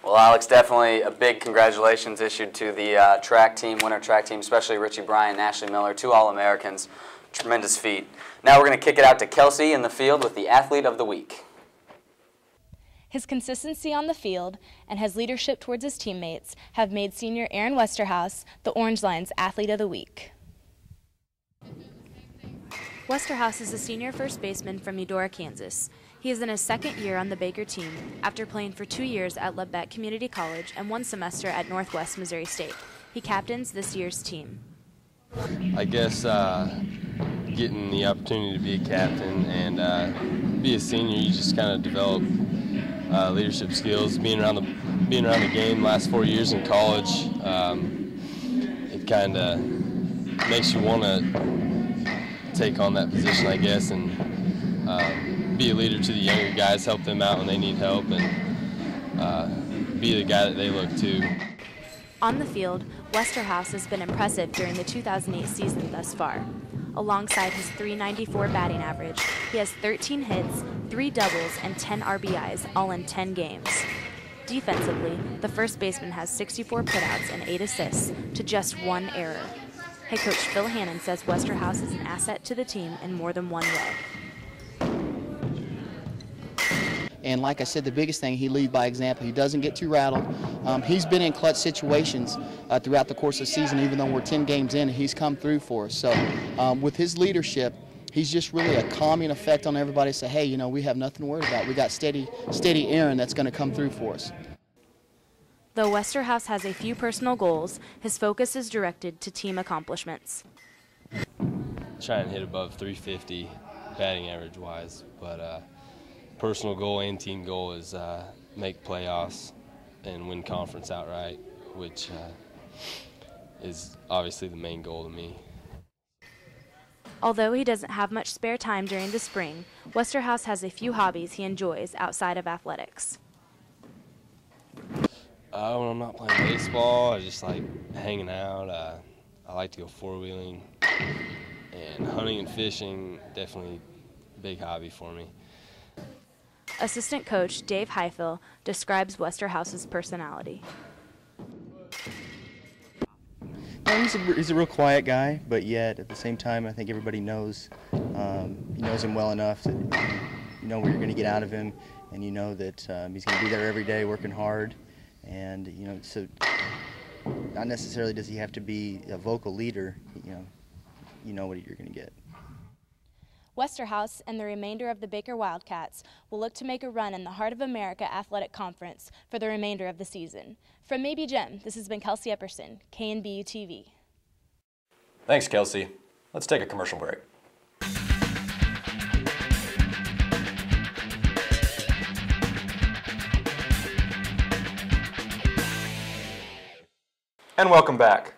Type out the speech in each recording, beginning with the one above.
Well, Alex, definitely a big congratulations issued to the track team, winter track team, especially Richie Bryan and Ashley Miller, 2 All-Americans. Tremendous feat. Now we're going to kick it out to Kelsey in the field with the Athlete of the Week. His consistency on the field and his leadership towards his teammates have made senior Aaron Westerhouse the Orangeline's Athlete of the Week. Westerhouse is a senior first baseman from Eudora, Kansas. He is in his second year on the Baker team after playing for 2 years at Lebec Community College and 1 semester at Northwest Missouri State. He captains this year's team. I guess getting the opportunity to be a captain and be a senior, you just kind of develop leadership skills. Being around the game last 4 years in college, it kind of makes you want to take on that position, I guess, and be a leader to the younger guys, help them out when they need help, and be the guy that they look to. On the field, Westerhouse has been impressive during the 2008 season thus far. Alongside his .394 batting average, he has 13 hits, 3 doubles, and 10 RBIs, all in 10 games. Defensively, the first baseman has 64 putouts and 8 assists to just 1 error. Head coach Phil Hannon says Westerhouse is an asset to the team in more than one way. And like I said, the biggest thing, he leads by example. He doesn't get too rattled. He's been in clutch situations throughout the course of the season, even though we're 10 games in, and he's come through for us. So with his leadership, he's just really a calming effect on everybody. Say, hey, you know, we have nothing to worry about. We got steady Aaron that's going to come through for us. Though Westerhouse has a few personal goals, his focus is directed to team accomplishments. Try and hit above 350 batting average-wise, but personal goal and team goal is make playoffs and win conference outright, which is obviously the main goal to me. Although he doesn't have much spare time during the spring, Westerhouse has a few hobbies he enjoys outside of athletics. When I'm not playing baseball, I just like hanging out. I like to go four-wheeling, and hunting and fishing, definitely a big hobby for me. Assistant coach Dave Highfill describes Westerhouse's personality. He's a real quiet guy, but yet at the same time, I think everybody knows he knows him well enough that you know what you're going to get out of him, and you know that he's going to be there every day working hard, and you know, so not necessarily does he have to be a vocal leader. You know what you're going to get. Westerhouse and the remainder of the Baker Wildcats will look to make a run in the Heart of America Athletic Conference for the remainder of the season. From Maybe Gem, this has been Kelsey Epperson, KNBU TV. Thanks, Kelsey. Let's take a commercial break. And welcome back.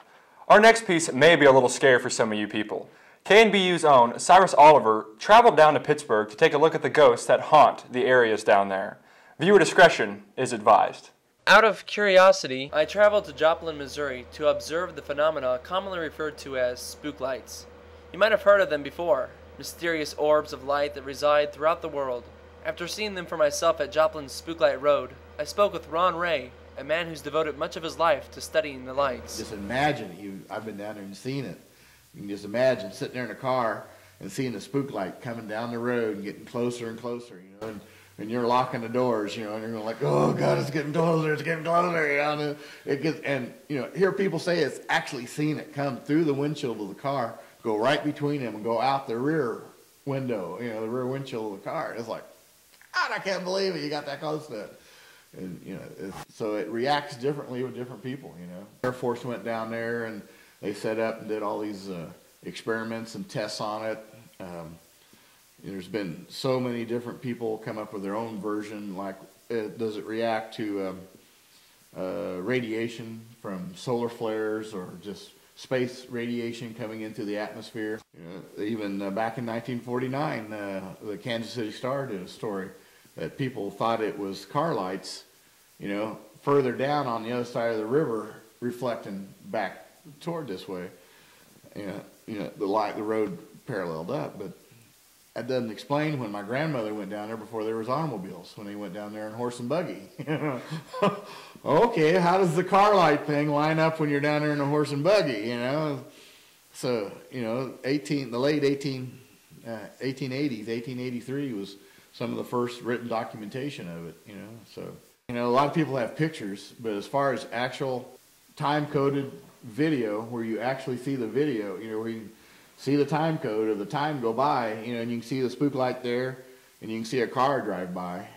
Our next piece may be a little scary for some of you people. KNBU's own Cyrus Oliver traveled down to Pittsburgh to take a look at the ghosts that haunt the areas down there. Viewer discretion is advised. Out of curiosity, I traveled to Joplin, Missouri to observe the phenomena commonly referred to as spook lights. You might have heard of them before, mysterious orbs of light that reside throughout the world. After seeing them for myself at Joplin's Spooklight Road, I spoke with Ron Ray, a man who's devoted much of his life to studying the lights. Just imagine, I've been down there and seen it. You can just imagine sitting there in a car and seeing the spook light coming down the road and getting closer and closer, you know, and you're locking the doors, you know, and you're going like, oh God, it's getting closer, you know, and it gets, and you know, hear people say it's actually seen it come through the windshield of the car, go right between them and go out the rear window, you know, the rear windshield of the car. And it's like, God, I can't believe it, you got that close to it. And you know, so it reacts differently with different people, you know. Air Force went down there and they set up and did all these experiments and tests on it. There's been so many different people come up with their own version, like does it react to radiation from solar flares or just space radiation coming into the atmosphere. You know, even back in 1949, the Kansas City Star did a story that people thought it was car lights, you know, further down on the other side of the river reflecting back toward this way. You know, the road paralleled up, but that doesn't explain when my grandmother went down there before there was automobiles, when they went down there in horse and buggy. Okay, how does the car light thing line up when you're down there in a horse and buggy, you know? So, you know, the late 1880s, 1883 was some of the first written documentation of it, you know. So, you know, a lot of people have pictures, but as far as actual time-coded video, where you actually see the video, you know, where you see the time code of the time go by, you know, and you can see the spook light there, and you can see a car drive by,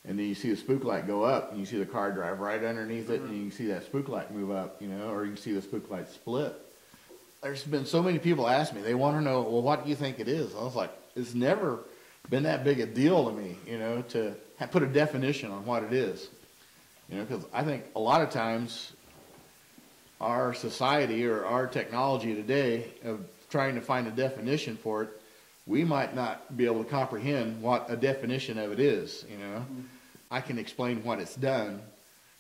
and then you see the spook light go up, and you see the car drive right underneath it, and you can see that spook light move up, you know, or you can see the spook light split. There's been so many people ask me, they want to know, well, what do you think it is? I was like, it's never been that big a deal to me, you know, to put a definition on what it is. You know, because I think a lot of times our society or our technology today of trying to find a definition for it, we might not be able to comprehend what a definition of it is, you know. I can explain what it's done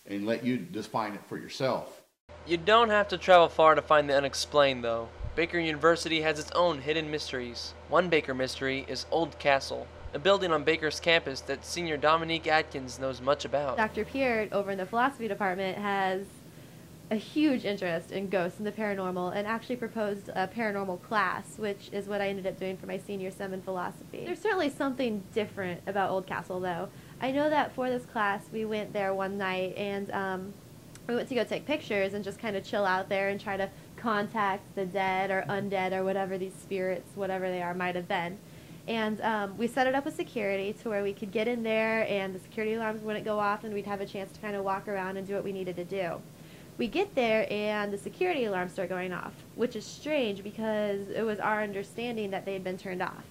and let you define it for yourself. You don't have to travel far to find the unexplained, though. Baker University has its own hidden mysteries. One Baker mystery is Old Castle, a building on Baker's campus that Senior Dominique Atkins knows much about. Dr. Peart over in the philosophy department has a huge interest in ghosts and the paranormal, and actually proposed a paranormal class, which is what I ended up doing for my senior sem in philosophy. There's certainly something different about Old Castle, though. I know that for this class we went there one night, and we went to go take pictures and just kind of chill out there and try to contact the dead or undead or whatever these spirits, whatever they are, might have been. And we set it up with security to where we could get in there and the security alarms wouldn't go off, and we'd have a chance to kind of walk around and do what we needed to do. We get there and the security alarms start going off, which is strange because it was our understanding that they had been turned off.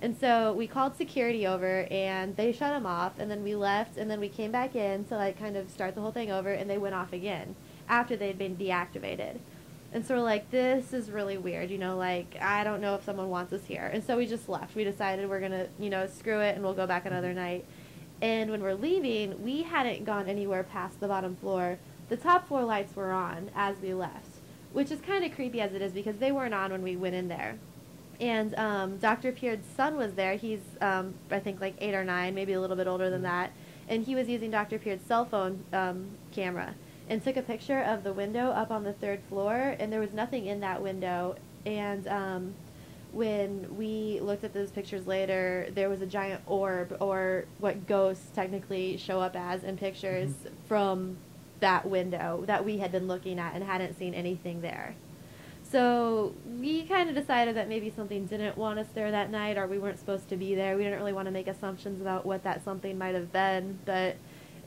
And so we called security over and they shut them off, and then we left, and then we came back in to like kind of start the whole thing over, and they went off again after they'd been deactivated. And so we're like, this is really weird, you know, like, I don't know if someone wants us here. And so we just left. We decided we're going to, you know, screw it and we'll go back another night. And when we're leaving, we hadn't gone anywhere past the bottom floor. The top floor lights were on as we left, which is kind of creepy as it is because they weren't on when we went in there. And Dr. Peart's son was there. He's, I think, like 8 or 9, maybe a little bit older than that. And he was using Dr. Peart's cell phone camera and took a picture of the window up on the 3rd floor, and there was nothing in that window. And when we looked at those pictures later, there was a giant orb, or what ghosts technically show up as in pictures, from that window that we had been looking at and hadn't seen anything there. So we kind of decided that maybe something didn't want us there that night, or we weren't supposed to be there. We didn't really want to make assumptions about what that something might have been, but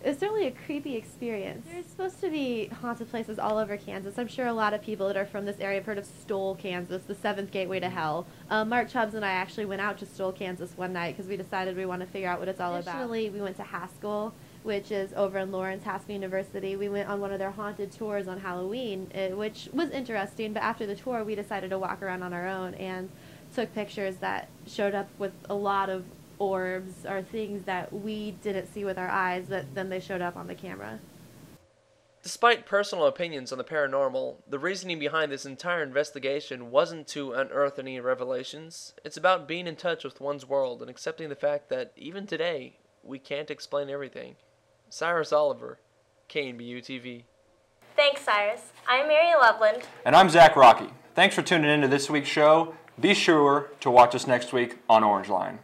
it was certainly a creepy experience. There's supposed to be haunted places all over Kansas. I'm sure a lot of people that are from this area have heard of Stoll, Kansas, the 7th gateway to hell. Mark Chubbs and I actually went out to Stoll, Kansas one night because we decided we want to figure out what it's all about. Additionally, we went to Haskell, which is over in Lawrence, Haskell University. We went on one of their haunted tours on Halloween, which was interesting, but after the tour we decided to walk around on our own and took pictures that showed up with a lot of orbs or things that we didn't see with our eyes, but then they showed up on the camera. Despite personal opinions on the paranormal, the reasoning behind this entire investigation wasn't to unearth any revelations. It's about being in touch with one's world and accepting the fact that even today, we can't explain everything. Cyrus Oliver, KNBU TV. Thanks, Cyrus. I'm Mary Loveland. And I'm Zach Rocky. Thanks for tuning in to this week's show. Be sure to watch us next week on Orangeleine.